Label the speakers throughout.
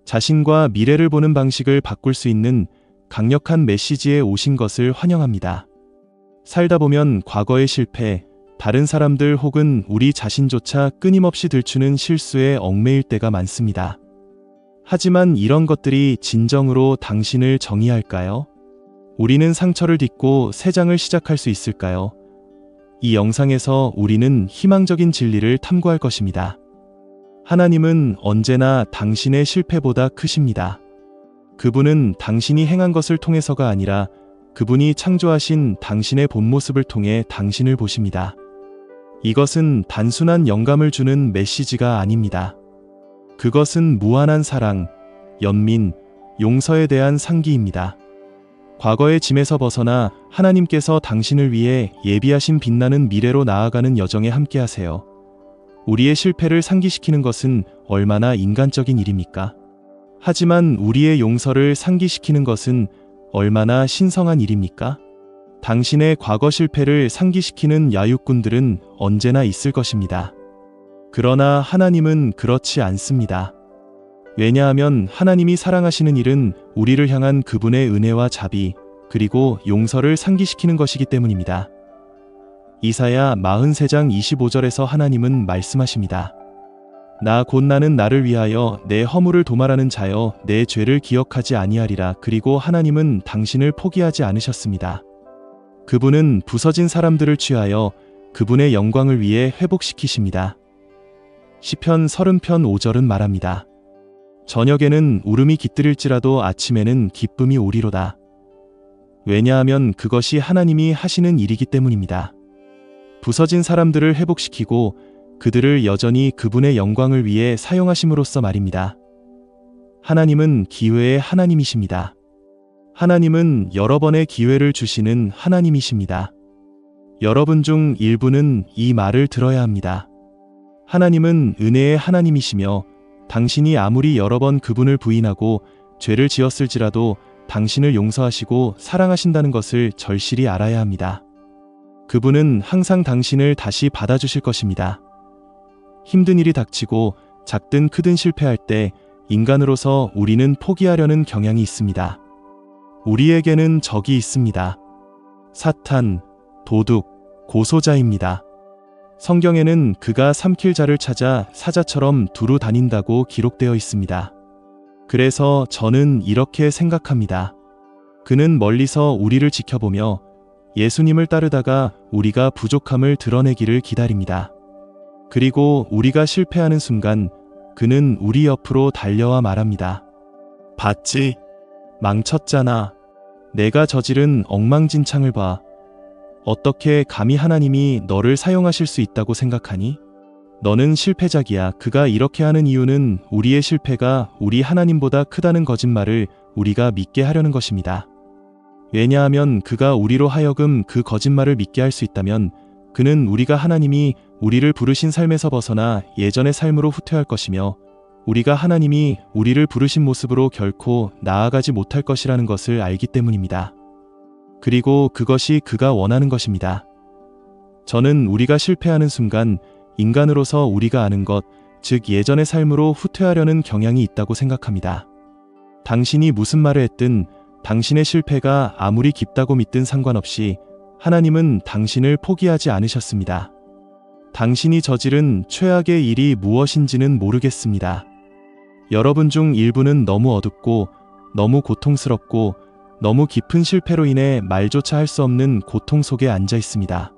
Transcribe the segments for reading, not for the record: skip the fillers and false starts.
Speaker 1: 자신과 미래를 보는 방식을 바꿀 수 있는 강력한 메시지에 오신 것을 환영합니다. 살다 보면 과거의 실패, 다른 사람들 혹은 우리 자신조차 끊임없이 들추는 실수에 얽매일 때가 많습니다. 하지만 이런 것들이 진정으로 당신을 정의할까요? 우리는 상처를 딛고 새 장을 시작할 수 있을까요? 이 영상에서 우리는 희망적인 진리를 탐구할 것입니다. 하나님은 언제나 당신의 실패보다 크십니다. 그분은 당신이 행한 것을 통해서가 아니라 그분이 창조하신 당신의 본 모습을 통해 당신을 보십니다. 이것은 단순한 영감을 주는 메시지가 아닙니다. 그것은 무한한 사랑, 연민, 용서에 대한 상기입니다. 과거의 짐에서 벗어나 하나님께서 당신을 위해 예비하신 빛나는 미래로 나아가는 여정에 함께하세요. 우리의 실패를 상기시키는 것은 얼마나 인간적인 일입니까? 하지만 우리의 용서를 상기시키는 것은 얼마나 신성한 일입니까? 당신의 과거 실패를 상기시키는 야육꾼들은 언제나 있을 것입니다. 그러나 하나님은 그렇지 않습니다. 왜냐하면 하나님이 사랑하시는 일은 우리를 향한 그분의 은혜와 자비, 그리고 용서를 상기시키는 것이기 때문입니다. 이사야 43장 25절에서 하나님은 말씀하십니다. 나 곧 나는 나를 위하여 내 허물을 도말하는 자여 내 죄를 기억하지 아니하리라. 그리고 하나님은 당신을 포기하지 않으셨습니다. 그분은 부서진 사람들을 취하여 그분의 영광을 위해 회복시키십니다. 시편 30편 5절은 말합니다. 저녁에는 울음이 깃들일지라도 아침에는 기쁨이 오리로다. 왜냐하면 그것이 하나님이 하시는 일이기 때문입니다. 부서진 사람들을 회복시키고 그들을 여전히 그분의 영광을 위해 사용하심으로써 말입니다. 하나님은 기회의 하나님이십니다. 하나님은 여러 번의 기회를 주시는 하나님이십니다. 여러분 중 일부는 이 말을 들어야 합니다. 하나님은 은혜의 하나님이시며 당신이 아무리 여러 번 그분을 부인하고 죄를 지었을지라도 당신을 용서하시고 사랑하신다는 것을 절실히 알아야 합니다. 그분은 항상 당신을 다시 받아주실 것입니다. 힘든 일이 닥치고 작든 크든 실패할 때 인간으로서 우리는 포기하려는 경향이 있습니다. 우리에게는 적이 있습니다. 사탄, 도둑, 고소자입니다. 성경에는 그가 삼킬 자를 찾아 사자처럼 두루 다닌다고 기록되어 있습니다. 그래서 저는 이렇게 생각합니다. 그는 멀리서 우리를 지켜보며 예수님을 따르다가 우리가 부족함을 드러내기를 기다립니다. 그리고 우리가 실패하는 순간 그는 우리 옆으로 달려와 말합니다. 봤지? 망쳤잖아. 내가 저지른 엉망진창을 봐. 어떻게 감히 하나님이 너를 사용하실 수 있다고 생각하니? 너는 실패작이야. 그가 이렇게 하는 이유는 우리의 실패가 우리 하나님보다 크다는 거짓말을 우리가 믿게 하려는 것입니다. 왜냐하면 그가 우리로 하여금 그 거짓말을 믿게 할 수 있다면 그는 우리가 하나님이 우리를 부르신 삶에서 벗어나 예전의 삶으로 후퇴할 것이며 우리가 하나님이 우리를 부르신 모습으로 결코 나아가지 못할 것이라는 것을 알기 때문입니다. 그리고 그것이 그가 원하는 것입니다. 저는 우리가 실패하는 순간 인간으로서 우리가 아는 것, 즉 예전의 삶으로 후퇴하려는 경향이 있다고 생각합니다. 당신이 무슨 말을 했든 당신의 실패가 아무리 깊다고 믿든 상관없이 하나님은 당신을 포기하지 않으셨습니다. 당신이 저지른 최악의 일이 무엇인지는 모르겠습니다. 여러분 중 일부는 너무 어둡고 너무 고통스럽고 너무 깊은 실패로 인해 말조차 할 수 없는 고통 속에 앉아 있습니다.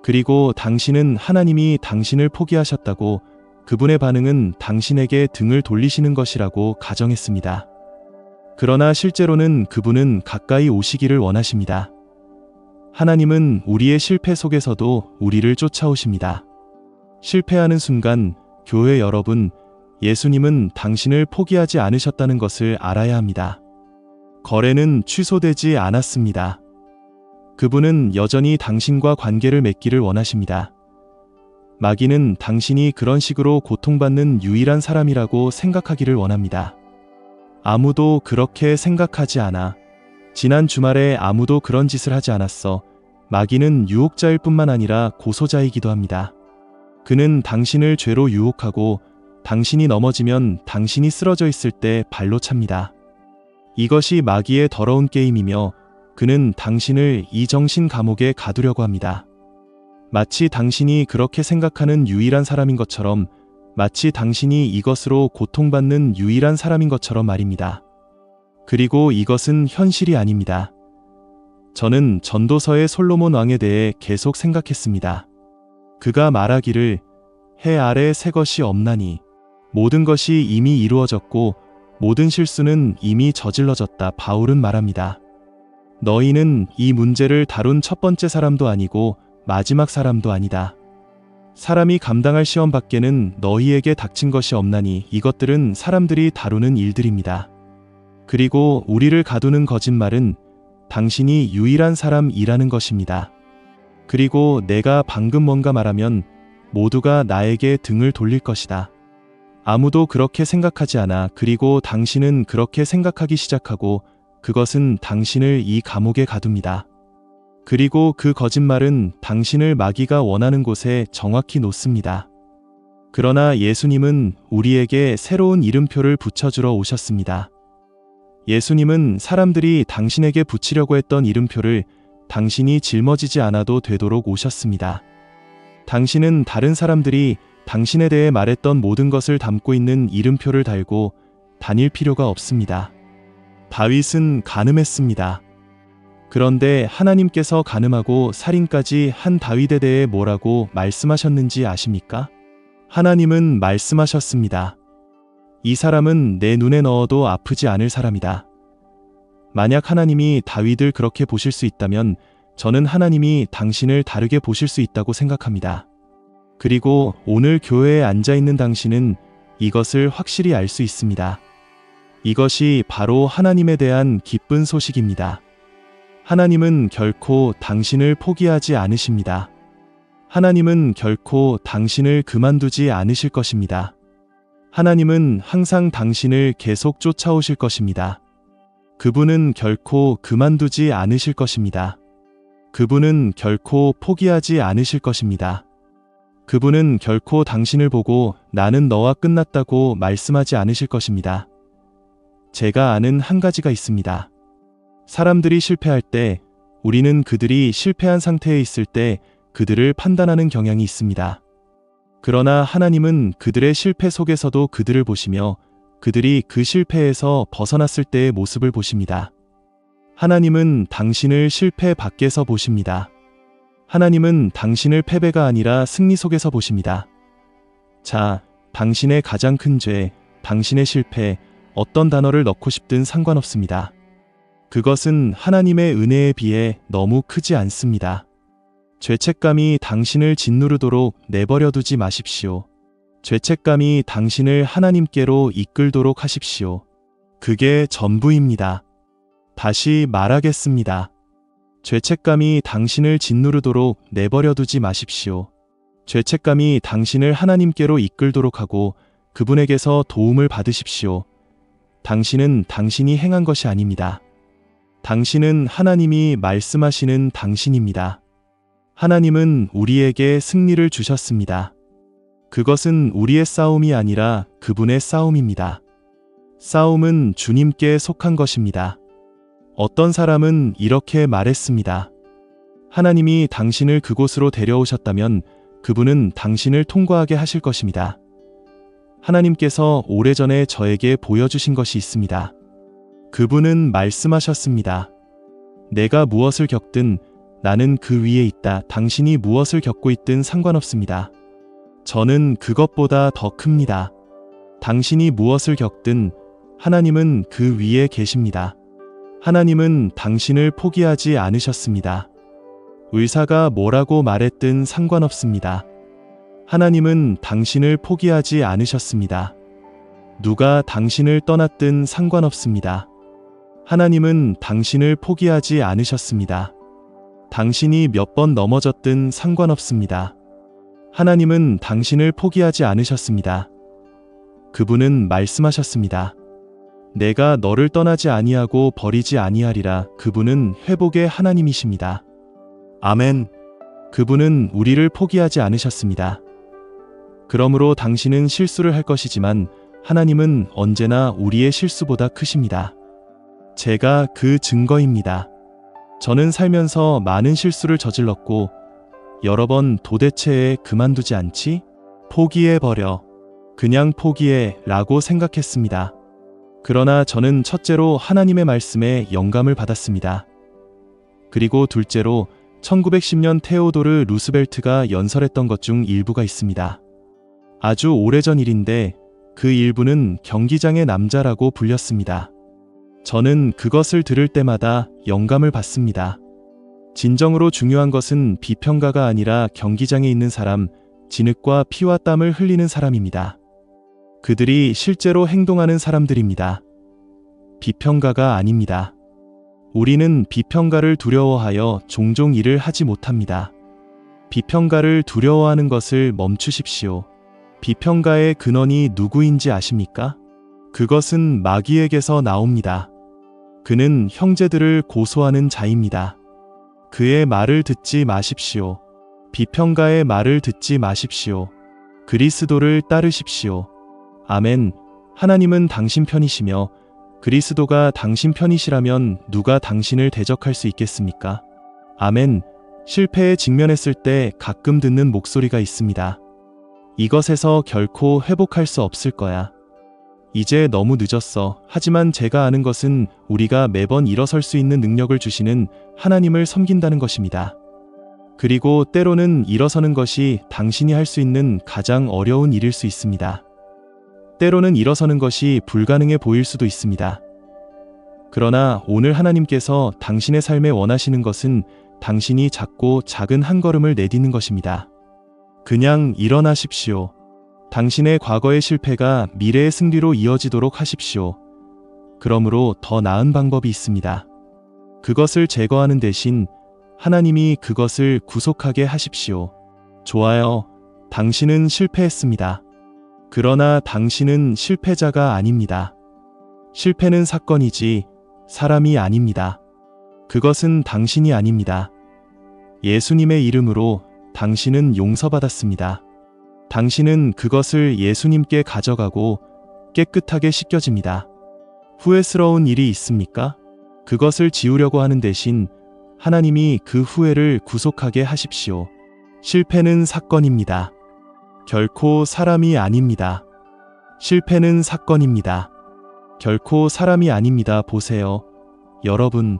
Speaker 1: 그리고 당신은 하나님이 당신을 포기하셨다고 그분의 반응은 당신에게 등을 돌리시는 것이라고 가정했습니다. 그러나 실제로는 그분은 가까이 오시기를 원하십니다. 하나님은 우리의 실패 속에서도 우리를 쫓아오십니다. 실패하는 순간 교회 여러분, 예수님은 당신을 포기하지 않으셨다는 것을 알아야 합니다. 거래는 취소되지 않았습니다. 그분은 여전히 당신과 관계를 맺기를 원하십니다. 마귀는 당신이 그런 식으로 고통받는 유일한 사람이라고 생각하기를 원합니다. 아무도 그렇게 생각하지 않아. 지난 주말에 아무도 그런 짓을 하지 않았어. 마귀는 유혹자일 뿐만 아니라 고소자이기도 합니다. 그는 당신을 죄로 유혹하고 당신이 넘어지면 당신이 쓰러져 있을 때 발로 찹니다. 이것이 마귀의 더러운 게임이며 그는 당신을 이 정신 감옥에 가두려고 합니다. 마치 당신이 그렇게 생각하는 유일한 사람인 것처럼, 마치 당신이 이것으로 고통받는 유일한 사람인 것처럼 말입니다. 그리고 이것은 현실이 아닙니다. 저는 전도서의 솔로몬 왕에 대해 계속 생각했습니다. 그가 말하기를 해 아래 새 것이 없나니 모든 것이 이미 이루어졌고 모든 실수는 이미 저질러졌다. 바울은 말합니다. 너희는 이 문제를 다룬 첫 번째 사람도 아니고 마지막 사람도 아니다. 사람이 감당할 시험 밖에는 너희에게 닥친 것이 없나니 이것들은 사람들이 다루는 일들입니다. 그리고 우리를 가두는 거짓말은 당신이 유일한 사람이라는 것입니다. 그리고 내가 방금 뭔가 말하면 모두가 나에게 등을 돌릴 것이다. 아무도 그렇게 생각하지 않아. 그리고 당신은 그렇게 생각하기 시작하고 그것은 당신을 이 감옥에 가둡니다. 그리고 그 거짓말은 당신을 마귀가 원하는 곳에 정확히 놓습니다. 그러나 예수님은 우리에게 새로운 이름표를 붙여주러 오셨습니다. 예수님은 사람들이 당신에게 붙이려고 했던 이름표를 당신이 짊어지지 않아도 되도록 오셨습니다. 당신은 다른 사람들이 당신에 대해 말했던 모든 것을 담고 있는 이름표를 달고 다닐 필요가 없습니다. 다윗은 간음했습니다. 그런데 하나님께서 간음하고 살인까지 한 다윗에 대해 뭐라고 말씀하셨는지 아십니까? 하나님은 말씀하셨습니다. 이 사람은 내 눈에 넣어도 아프지 않을 사람이다. 만약 하나님이 다윗을 그렇게 보실 수 있다면 저는 하나님이 당신을 다르게 보실 수 있다고 생각합니다. 그리고 오늘 교회에 앉아 있는 당신은 이것을 확실히 알 수 있습니다. 이것이 바로 하나님에 대한 기쁜 소식입니다. 하나님은 결코 당신을 포기하지 않으십니다. 하나님은 결코 당신을 그만두지 않으실 것입니다. 하나님은 항상 당신을 계속 쫓아오실 것입니다. 그분은 결코 그만두지 않으실 것입니다. 그분은 결코 포기하지 않으실 것입니다. 그분은 결코 당신을 보고 나는 너와 끝났다고 말씀하지 않으실 것입니다. 제가 아는 한 가지가 있습니다. 사람들이 실패할 때, 우리는 그들이 실패한 상태에 있을 때 그들을 판단하는 경향이 있습니다. 그러나 하나님은 그들의 실패 속에서도 그들을 보시며 그들이 그 실패에서 벗어났을 때의 모습을 보십니다. 하나님은 당신을 실패 밖에서 보십니다. 하나님은 당신을 패배가 아니라 승리 속에서 보십니다. 자, 당신의 가장 큰 죄, 당신의 실패, 어떤 단어를 넣고 싶든 상관없습니다. 그것은 하나님의 은혜에 비해 너무 크지 않습니다. 죄책감이 당신을 짓누르도록 내버려 두지 마십시오. 죄책감이 당신을 하나님께로 이끌도록 하십시오. 그게 전부입니다. 다시 말하겠습니다. 죄책감이 당신을 짓누르도록 내버려 두지 마십시오. 죄책감이 당신을 하나님께로 이끌도록 하고 그분에게서 도움을 받으십시오. 당신은 당신이 행한 것이 아닙니다. 당신은 하나님이 말씀하시는 당신입니다. 하나님은 우리에게 승리를 주셨습니다. 그것은 우리의 싸움이 아니라 그분의 싸움입니다. 싸움은 주님께 속한 것입니다. 어떤 사람은 이렇게 말했습니다. 하나님이 당신을 그곳으로 데려오셨다면 그분은 당신을 통과하게 하실 것입니다. 하나님께서 오래전에 저에게 보여주신 것이 있습니다. 그분은 말씀하셨습니다. 내가 무엇을 겪든 나는 그 위에 있다. 당신이 무엇을 겪고 있든 상관없습니다. 저는 그것보다 더 큽니다. 당신이 무엇을 겪든 하나님은 그 위에 계십니다. 하나님은 당신을 포기하지 않으셨습니다. 의사가 뭐라고 말했든 상관없습니다. 하나님은 당신을 포기하지 않으셨습니다. 누가 당신을 떠났든 상관없습니다. 하나님은 당신을 포기하지 않으셨습니다. 당신이 몇 번 넘어졌든 상관없습니다. 하나님은 당신을 포기하지 않으셨습니다. 그분은 말씀하셨습니다. 내가 너를 떠나지 아니하고 버리지 아니하리라. 그분은 회복의 하나님이십니다. 아멘. 그분은 우리를 포기하지 않으셨습니다. 그러므로 당신은 실수를 할 것이지만 하나님은 언제나 우리의 실수보다 크십니다. 제가 그 증거입니다. 저는 살면서 많은 실수를 저질렀고 여러 번 도대체 그만두지 않지? 포기해버려. 그냥 포기해 라고 생각했습니다. 그러나 저는 첫째로 하나님의 말씀에 영감을 받았습니다. 그리고 둘째로 1910년 테오도르 루스벨트가 연설했던 것 중 일부가 있습니다. 아주 오래전 일인데 그 일부는 경기장의 남자라고 불렸습니다. 저는 그것을 들을 때마다 영감을 받습니다. 진정으로 중요한 것은 비평가가 아니라 경기장에 있는 사람, 진흙과 피와 땀을 흘리는 사람입니다. 그들이 실제로 행동하는 사람들입니다. 비평가가 아닙니다. 우리는 비평가를 두려워하여 종종 일을 하지 못합니다. 비평가를 두려워하는 것을 멈추십시오. 비평가의 근원이 누구인지 아십니까? 그것은 마귀에게서 나옵니다. 그는 형제들을 고소하는 자입니다. 그의 말을 듣지 마십시오. 비평가의 말을 듣지 마십시오. 그리스도를 따르십시오. 아멘. 하나님은 당신 편이시며 그리스도가 당신 편이시라면 누가 당신을 대적할 수 있겠습니까? 아멘. 실패에 직면했을 때 가끔 듣는 목소리가 있습니다. 이것에서 결코 회복할 수 없을 거야. 이제 너무 늦었어. 하지만 제가 아는 것은 우리가 매번 일어설 수 있는 능력을 주시는 하나님을 섬긴다는 것입니다. 그리고 때로는 일어서는 것이 당신이 할 수 있는 가장 어려운 일일 수 있습니다. 때로는 일어서는 것이 불가능해 보일 수도 있습니다. 그러나 오늘 하나님께서 당신의 삶에 원하시는 것은 당신이 작고 작은 한 걸음을 내딛는 것입니다. 그냥 일어나십시오. 당신의 과거의 실패가 미래의 승리로 이어지도록 하십시오. 그러므로 더 나은 방법이 있습니다. 그것을 제거하는 대신 하나님이 그것을 구속하게 하십시오. 좋아요. 당신은 실패했습니다. 그러나 당신은 실패자가 아닙니다. 실패는 사건이지 사람이 아닙니다. 그것은 당신이 아닙니다. 예수님의 이름으로 당신은 용서받았습니다. 당신은 그것을 예수님께 가져가고 깨끗하게 씻겨집니다. 후회스러운 일이 있습니까? 그것을 지우려고 하는 대신 하나님이 그 후회를 구속하게 하십시오. 실패는 사건입니다. 결코 사람이 아닙니다. 실패는 사건입니다. 결코 사람이 아닙니다. 보세요. 여러분,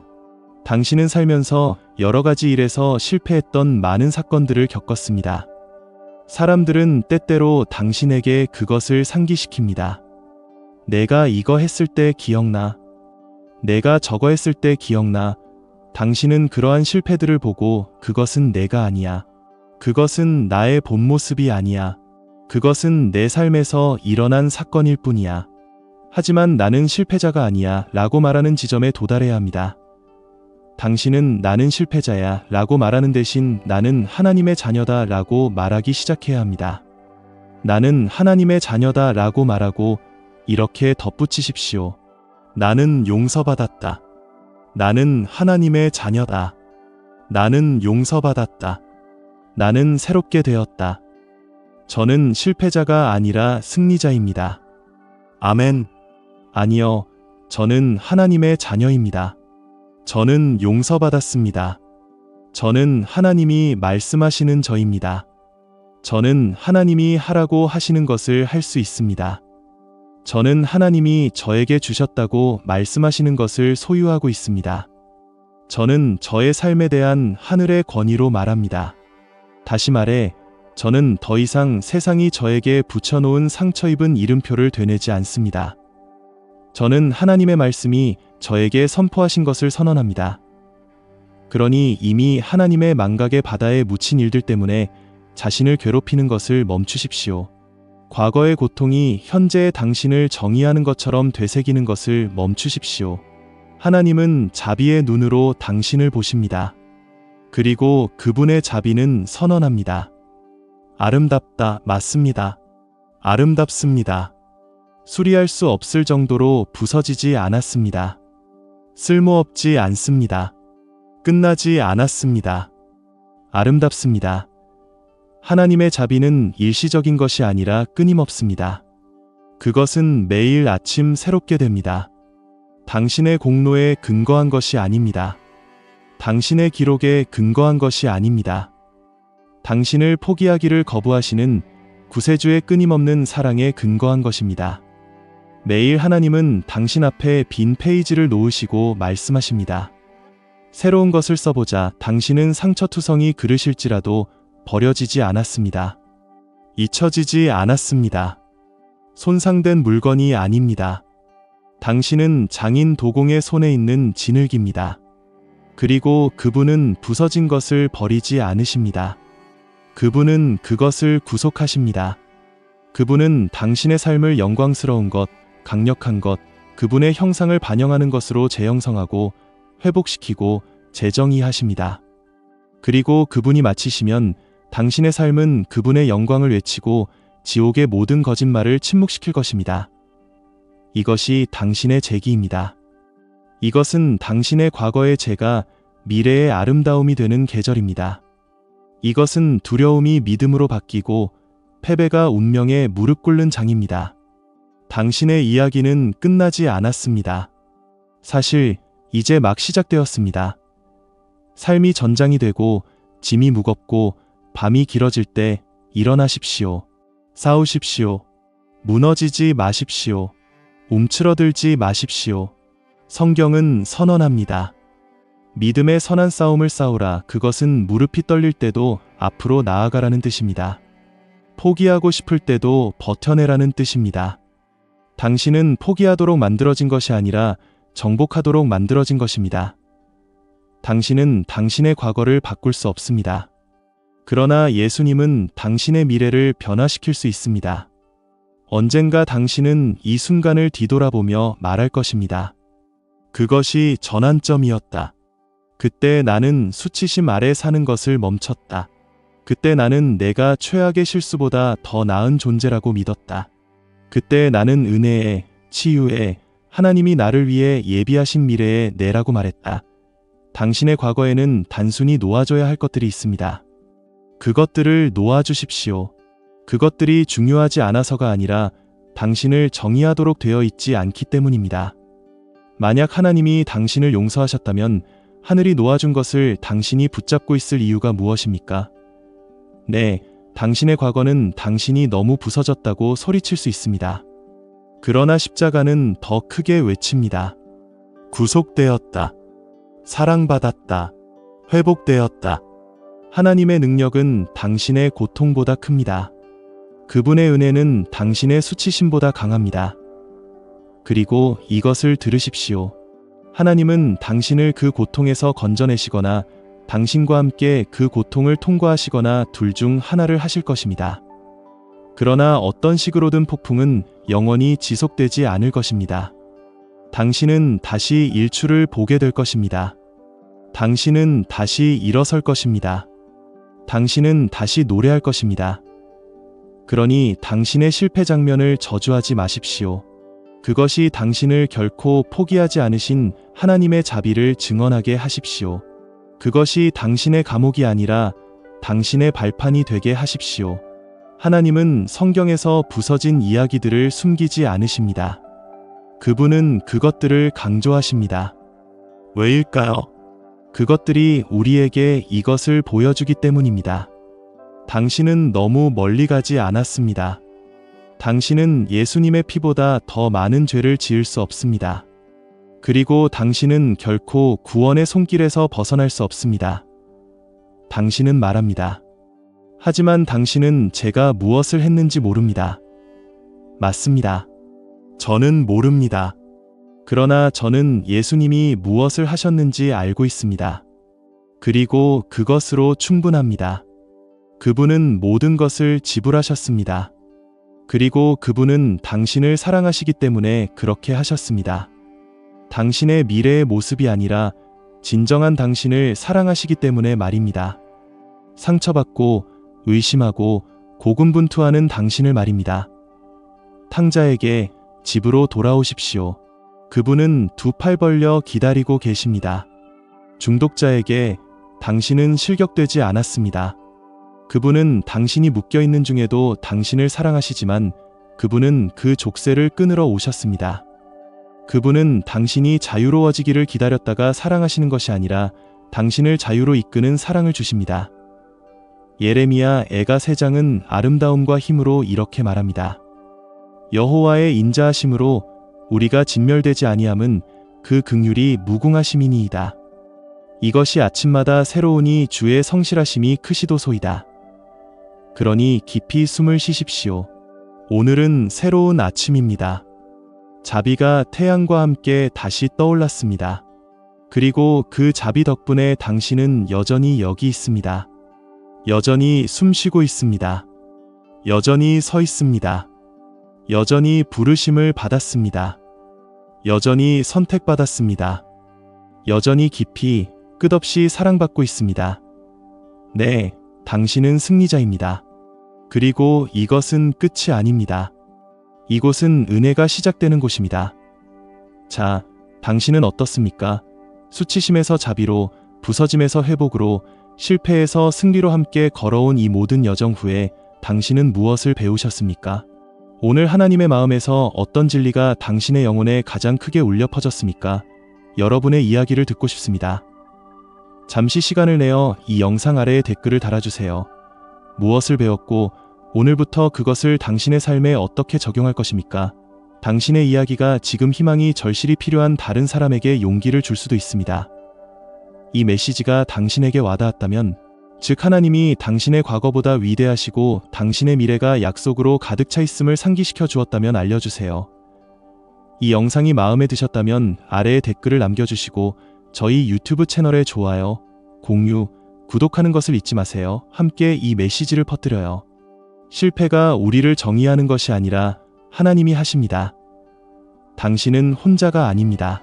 Speaker 1: 당신은 살면서 여러 가지 일에서 실패했던 많은 사건들을 겪었습니다. 사람들은 때때로 당신에게 그것을 상기시킵니다. 내가 이거 했을 때 기억나. 내가 저거 했을 때 기억나. 당신은 그러한 실패들을 보고 그것은 내가 아니야. 그것은 나의 본 모습이 아니야. 그것은 내 삶에서 일어난 사건일 뿐이야. 하지만 나는 실패자가 아니야 라고 말하는 지점에 도달해야 합니다. 당신은 나는 실패자야 라고 말하는 대신 나는 하나님의 자녀다 라고 말하기 시작해야 합니다. 나는 하나님의 자녀다 라고 말하고 이렇게 덧붙이십시오. 나는 용서받았다. 나는 하나님의 자녀다. 나는 용서받았다. 나는 새롭게 되었다. 저는 실패자가 아니라 승리자입니다. 아멘. 아니요, 저는 하나님의 자녀입니다. 저는 용서받았습니다. 저는 하나님이 말씀하시는 저입니다. 저는 하나님이 하라고 하시는 것을 할 수 있습니다. 저는 하나님이 저에게 주셨다고 말씀하시는 것을 소유하고 있습니다. 저는 저의 삶에 대한 하늘의 권위로 말합니다. 다시 말해, 저는 더 이상 세상이 저에게 붙여놓은 상처 입은 이름표를 되뇌지 않습니다. 저는 하나님의 말씀이 저에게 선포하신 것을 선언합니다. 그러니 이미 하나님의 망각의 바다에 묻힌 일들 때문에 자신을 괴롭히는 것을 멈추십시오. 과거의 고통이 현재의 당신을 정의하는 것처럼 되새기는 것을 멈추십시오. 하나님은 자비의 눈으로 당신을 보십니다. 그리고 그분의 자비는 선언합니다. 아름답다. 맞습니다. 아름답습니다. 수리할 수 없을 정도로 부서지지 않았습니다. 쓸모없지 않습니다. 끝나지 않았습니다. 아름답습니다. 하나님의 자비는 일시적인 것이 아니라 끊임없습니다. 그것은 매일 아침 새롭게 됩니다. 당신의 공로에 근거한 것이 아닙니다. 당신의 기록에 근거한 것이 아닙니다. 당신을 포기하기를 거부하시는 구세주의 끊임없는 사랑에 근거한 것입니다. 매일 하나님은 당신 앞에 빈 페이지를 놓으시고 말씀하십니다. 새로운 것을 써보자. 당신은 상처투성이 그릇일지라도 버려지지 않았습니다. 잊혀지지 않았습니다. 손상된 물건이 아닙니다. 당신은 장인 도공의 손에 있는 진흙입니다. 그리고 그분은 부서진 것을 버리지 않으십니다. 그분은 그것을 구속하십니다. 그분은 당신의 삶을 영광스러운 것, 강력한 것, 그분의 형상을 반영하는 것으로 재형성하고 회복시키고 재정의하십니다. 그리고 그분이 마치시면 당신의 삶은 그분의 영광을 외치고 지옥의 모든 거짓말을 침묵시킬 것입니다. 이것이 당신의 재기입니다. 이것은 당신의 과거의 죄가 미래의 아름다움이 되는 계절입니다. 이것은 두려움이 믿음으로 바뀌고 패배가 운명에 무릎 꿇는 장입니다. 당신의 이야기는 끝나지 않았습니다. 사실 이제 막 시작되었습니다. 삶이 전장이 되고 짐이 무겁고 밤이 길어질 때 일어나십시오. 싸우십시오. 무너지지 마십시오. 움츠러들지 마십시오. 성경은 선언합니다. 믿음의 선한 싸움을 싸우라. 그것은 무릎이 떨릴 때도 앞으로 나아가라는 뜻입니다. 포기하고 싶을 때도 버텨내라는 뜻입니다. 당신은 포기하도록 만들어진 것이 아니라 정복하도록 만들어진 것입니다. 당신은 당신의 과거를 바꿀 수 없습니다. 그러나 예수님은 당신의 미래를 변화시킬 수 있습니다. 언젠가 당신은 이 순간을 뒤돌아보며 말할 것입니다. 그것이 전환점이었다. 그때 나는 수치심 아래 사는 것을 멈췄다. 그때 나는 내가 최악의 실수보다 더 나은 존재라고 믿었다. 그때 나는 은혜에, 치유에, 하나님이 나를 위해 예비하신 미래에 내라고 말했다. 당신의 과거에는 단순히 놓아줘야 할 것들이 있습니다. 그것들을 놓아주십시오. 그것들이 중요하지 않아서가 아니라 당신을 정의하도록 되어 있지 않기 때문입니다. 만약 하나님이 당신을 용서하셨다면 하늘이 놓아준 것을 당신이 붙잡고 있을 이유가 무엇입니까? 네, 당신의 과거는 당신이 너무 부서졌다고 소리칠 수 있습니다. 그러나 십자가는 더 크게 외칩니다. 구속되었다. 사랑받았다. 회복되었다. 하나님의 능력은 당신의 고통보다 큽니다. 그분의 은혜는 당신의 수치심보다 강합니다. 그리고 이것을 들으십시오. 하나님은 당신을 그 고통에서 건져내시거나 당신과 함께 그 고통을 통과하시거나 둘 중 하나를 하실 것입니다. 그러나 어떤 식으로든 폭풍은 영원히 지속되지 않을 것입니다. 당신은 다시 일출을 보게 될 것입니다. 당신은 다시 일어설 것입니다. 당신은 다시 노래할 것입니다. 그러니 당신의 실패 장면을 저주하지 마십시오. 그것이 당신을 결코 포기하지 않으신 하나님의 자비를 증언하게 하십시오. 그것이 당신의 감옥이 아니라 당신의 발판이 되게 하십시오. 하나님은 성경에서 부서진 이야기들을 숨기지 않으십니다. 그분은 그것들을 강조하십니다. 왜일까요? 그것들이 우리에게 이것을 보여주기 때문입니다. 당신은 너무 멀리 가지 않았습니다. 당신은 예수님의 피보다 더 많은 죄를 지을 수 없습니다. 그리고 당신은 결코 구원의 손길에서 벗어날 수 없습니다. 당신은 말합니다. 하지만 당신은 제가 무엇을 했는지 모릅니다. 맞습니다. 저는 모릅니다. 그러나 저는 예수님이 무엇을 하셨는지 알고 있습니다. 그리고 그것으로 충분합니다. 그분은 모든 것을 지불하셨습니다. 그리고 그분은 당신을 사랑하시기 때문에 그렇게 하셨습니다. 당신의 미래의 모습이 아니라 진정한 당신을 사랑하시기 때문에 말입니다. 상처받고 의심하고 고군분투하는 당신을 말입니다. 탕자에게 집으로 돌아오십시오. 그분은 두 팔 벌려 기다리고 계십니다. 중독자에게 당신은 실격되지 않았습니다. 그분은 당신이 묶여있는 중에도 당신을 사랑하시지만 그분은 그 족쇄를 끊으러 오셨습니다. 그분은 당신이 자유로워지기를 기다렸다가 사랑하시는 것이 아니라 당신을 자유로 이끄는 사랑을 주십니다. 예레미야 애가 3장은 아름다움과 힘으로 이렇게 말합니다. 여호와의 인자하심으로 우리가 진멸되지 아니함은 그 긍휼이 무궁하심이니이다. 이것이 아침마다 새로우니 주의 성실하심이 크시도소이다. 그러니 깊이 숨을 쉬십시오. 오늘은 새로운 아침입니다. 자비가 태양과 함께 다시 떠올랐습니다. 그리고 그 자비 덕분에 당신은 여전히 여기 있습니다. 여전히 숨쉬고 있습니다. 여전히 서 있습니다. 여전히 부르심을 받았습니다. 여전히 선택받았습니다. 여전히 깊이 끝없이 사랑받고 있습니다. 네, 당신은 승리자입니다. 그리고 이것은 끝이 아닙니다. 이곳은 은혜가 시작되는 곳입니다. 자, 당신은 어떻습니까? 수치심에서 자비로, 부서짐에서 회복으로, 실패에서 승리로 함께 걸어온 이 모든 여정 후에 당신은 무엇을 배우셨습니까? 오늘 하나님의 마음에서 어떤 진리가 당신의 영혼에 가장 크게 울려 퍼졌습니까? 여러분의 이야기를 듣고 싶습니다. 잠시 시간을 내어 이 영상 아래에 댓글을 달아주세요. 무엇을 배웠고 오늘부터 그것을 당신의 삶에 어떻게 적용할 것입니까? 당신의 이야기가 지금 희망이 절실히 필요한 다른 사람에게 용기를 줄 수도 있습니다. 이 메시지가 당신에게 와닿았다면, 즉 하나님이 당신의 과거보다 위대하시고 당신의 미래가 약속으로 가득 차 있음을 상기시켜 주었다면 알려주세요. 이 영상이 마음에 드셨다면 아래에 댓글을 남겨주시고 저희 유튜브 채널에 좋아요, 공유, 구독하는 것을 잊지 마세요. 함께 이 메시지를 퍼뜨려요. 실패가 우리를 정의하는 것이 아니라 하나님이 하십니다. 당신은 혼자가 아닙니다.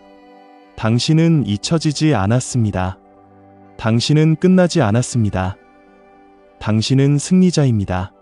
Speaker 1: 당신은 잊혀지지 않았습니다. 당신은 끝나지 않았습니다. 당신은 승리자입니다.